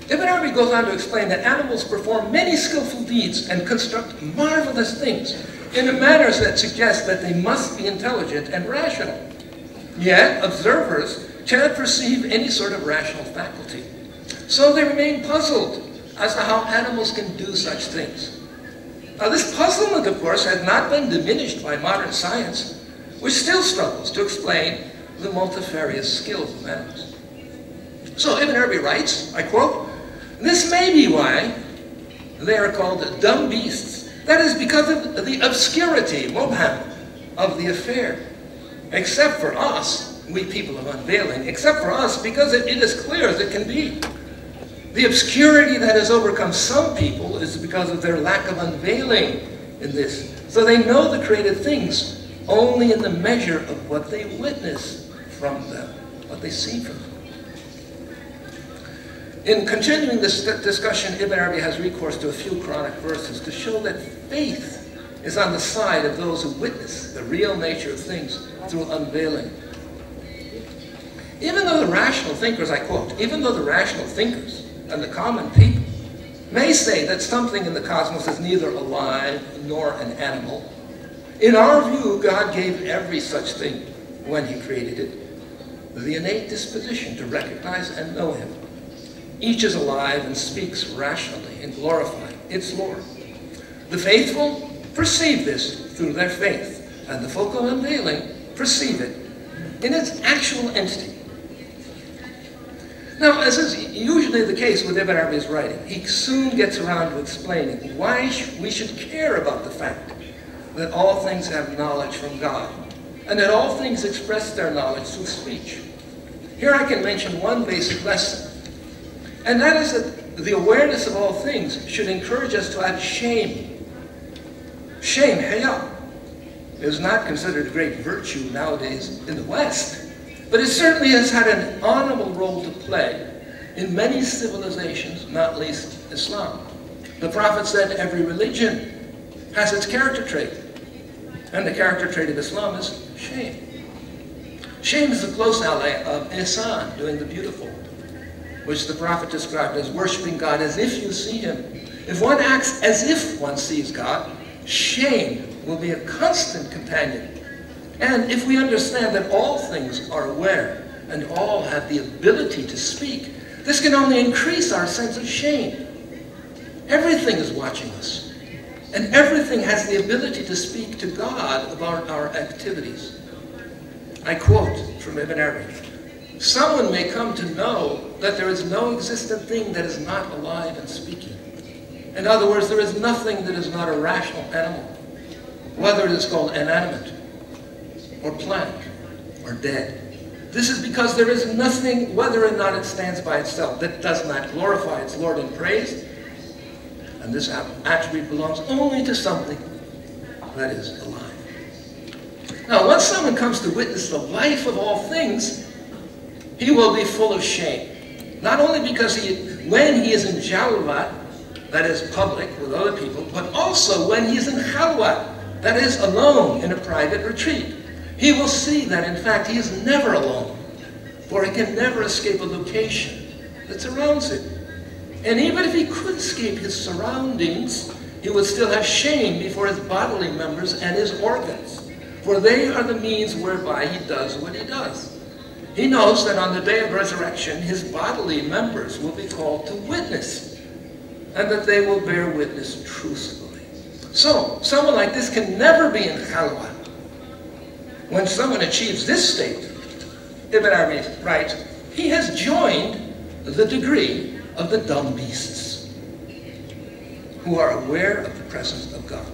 Ibn Arabi goes on to explain that animals perform many skillful deeds and construct marvelous things in a manner that suggests that they must be intelligent and rational. Yet, observers cannot perceive any sort of rational faculty. So they remain puzzled as to how animals can do such things. Now, this puzzlement, of course, has not been diminished by modern science, which still struggles to explain the multifarious skills of animals. So Ibn Arabi writes, I quote, "This may be why they are called dumb beasts. That is because of the obscurity, mubham, of the affair. Except for us, we people of unveiling, except for us, because it is clear as it can be. The obscurity that has overcome some people is because of their lack of unveiling in this. So they know the created things only in the measure of what they witness from them, what they see from them." In continuing this discussion, Ibn Arabi has recourse to a few Quranic verses to show that faith is on the side of those who witness the real nature of things through unveiling. Even though the rational thinkers, I quote, even though the rational thinkers and the common people may say that something in the cosmos is neither alive nor an animal, in our view, God gave every such thing, when he created it, the innate disposition to recognize and know him. Each is alive and speaks rationally and glorifying its Lord. The faithful perceive this through their faith, and the folk of unveiling perceive it in its actual entity. Now, as is usually the case with Ibn Arabi's writing, he soon gets around to explaining why we should care about the fact that all things have knowledge from God, and that all things express their knowledge through speech. Here I can mention one basic lesson, and that is that the awareness of all things should encourage us to have shame. Shame, haya, is not considered a great virtue nowadays in the West, but it certainly has had an honorable role to play in many civilizations, not least Islam. The Prophet said every religion has its character trait, and the character trait of Islam is shame. Shame is the close ally of ihsan, doing the beautiful, which the Prophet described as worshiping God as if you see him. If one acts as if one sees God, shame will be a constant companion. And if we understand that all things are aware and all have the ability to speak, this can only increase our sense of shame. Everything is watching us, and everything has the ability to speak to God about our activities. I quote from Ibn Arabi, "Someone may come to know that there is no existent thing that is not alive and speaking. In other words, there is nothing that is not a rational animal, whether it is called inanimate, or plant, or dead. This is because there is nothing, whether or not it stands by itself, that does not glorify its Lord in praise, and this attribute belongs only to something that is alive." Now, once someone comes to witness the life of all things, he will be full of shame. Not only because when he is in jalwat, that is public with other people, but also when he is in khalwat, that is alone in a private retreat. He will see that, in fact, he is never alone, for he can never escape a location that surrounds him. And even if he could escape his surroundings, he would still have shame before his bodily members and his organs, for they are the means whereby he does what he does. He knows that on the day of resurrection, his bodily members will be called to witness, and that they will bear witness truthfully. So, someone like this can never be in khalwat. When someone achieves this state, Ibn Arabi writes, he has joined the degree of the dumb beasts, who are aware of the presence of God.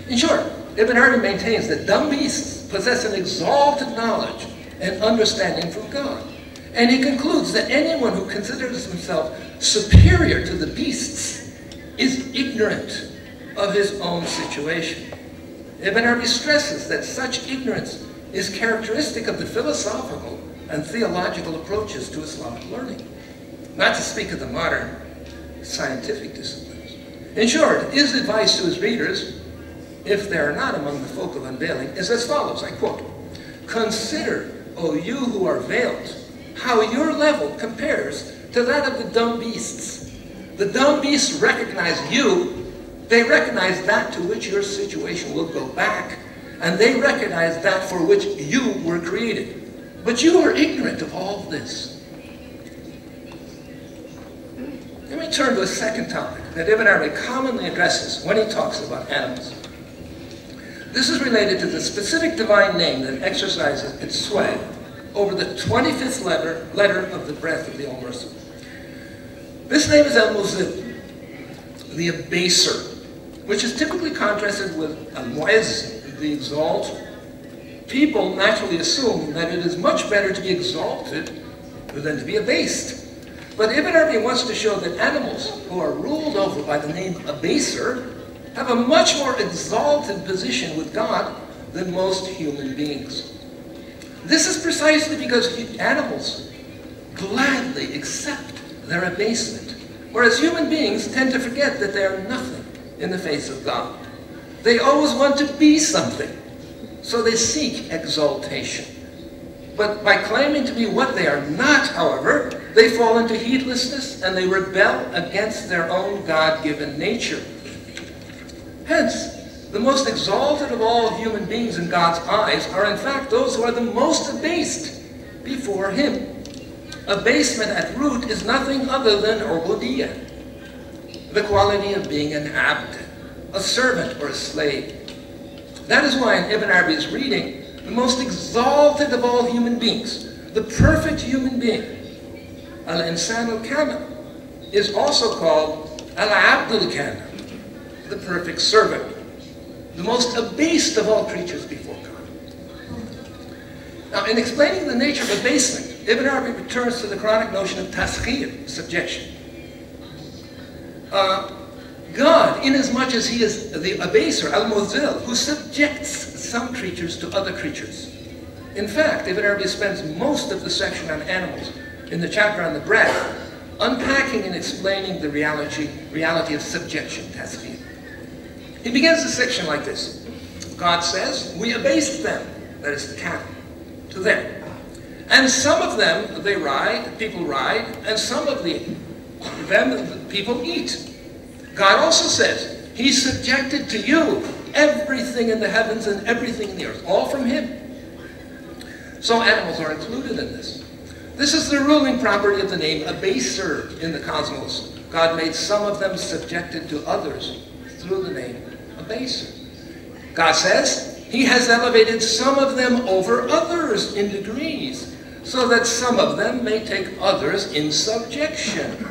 In short, Ibn Arabi maintains that dumb beasts possess an exalted knowledge and understanding from God. And he concludes that anyone who considers himself superior to the beasts is ignorant of his own situation. Ibn Arabi stresses that such ignorance is characteristic of the philosophical and theological approaches to Islamic learning, not to speak of the modern scientific disciplines. In short, his advice to his readers, if they are not among the folk of unveiling, is as follows, I quote, "Consider, O you who are veiled, how your level compares to that of the dumb beasts. The dumb beasts recognize you. They recognize that to which your situation will go back, and they recognize that for which you were created. But you are ignorant of all this. Let me turn to a second topic that Ibn Arabi commonly addresses when he talks about animals. This is related to the specific divine name that exercises its sway over the 25th letter of the breath of the All-Merciful. This name is Al-Muzil, the abaser, which is typically contrasted with Al-Mu'izz, the exalted. People naturally assume that it is much better to be exalted than to be abased. But Ibn Arabi wants to show that animals who are ruled over by the name abaser have a much more exalted position with God than most human beings. This is precisely because animals gladly accept their abasement, whereas human beings tend to forget that they are nothing in the face of God. They always want to be something, so they seek exaltation. But by claiming to be what they are not, however, they fall into heedlessness and they rebel against their own God-given nature. Hence, the most exalted of all human beings in God's eyes are in fact those who are the most abased before Him. Abasement at root is nothing other than ubudiyah, the quality of being an abd, a servant or a slave. That is why in Ibn Arabi's reading, the most exalted of all human beings, the perfect human being, Al-Insan al-Kamil, is also called Al-Abd al-Kamil, the perfect servant, the most abased of all creatures before God. Now, in explaining the nature of abasement, Ibn Arabi returns to the Quranic notion of taskhir, subjection. God, inasmuch as He is the abaser, al-muzil, who subjects some creatures to other creatures. In fact, Ibn Arabi spends most of the section on animals in the chapter on the breath, unpacking and explaining the reality of subjection, taskhir. He begins the section like this. God says, we abased them, that is the cattle, to them. And some of them people ride, and some of them people eat. God also says, He subjected to you everything in the heavens and everything in the earth, all from Him. So animals are included in this. This is the ruling property of the name abaser in the cosmos. God made some of them subjected to others through the name abaser. God says He has elevated some of them over others in degrees, so that some of them may take others in subjection.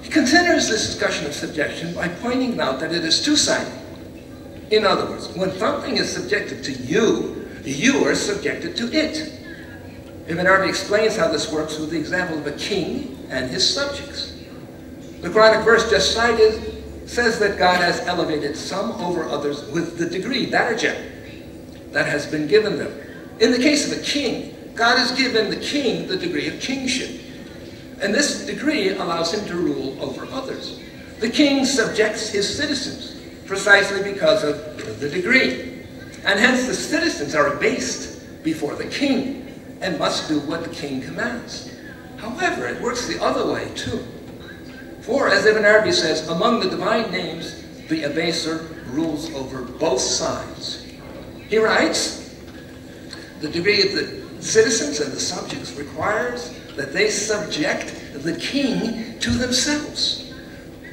He continues this discussion of subjection by pointing out that it is two-sided. In other words, when something is subjected to you, you are subjected to it. Ibn Arabi explains how this works with the example of a king and his subjects. The Quranic verse just cited says that God has elevated some over others with the degree, darajah, that has been given them. In the case of a king, God has given the king the degree of kingship. And this degree allows him to rule over others. The king subjects his citizens precisely because of the degree. And hence the citizens are abased before the king and must do what the king commands. However, it works the other way too. For, as Ibn Arabi says, among the divine names, the abaser rules over both sides. He writes, the degree of the citizens and the subjects requires that they subject the king to themselves.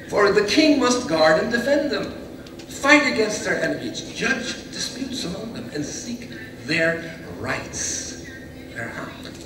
For the king must guard and defend them, fight against their enemies, judge disputes among them, and seek their rights, their haqq.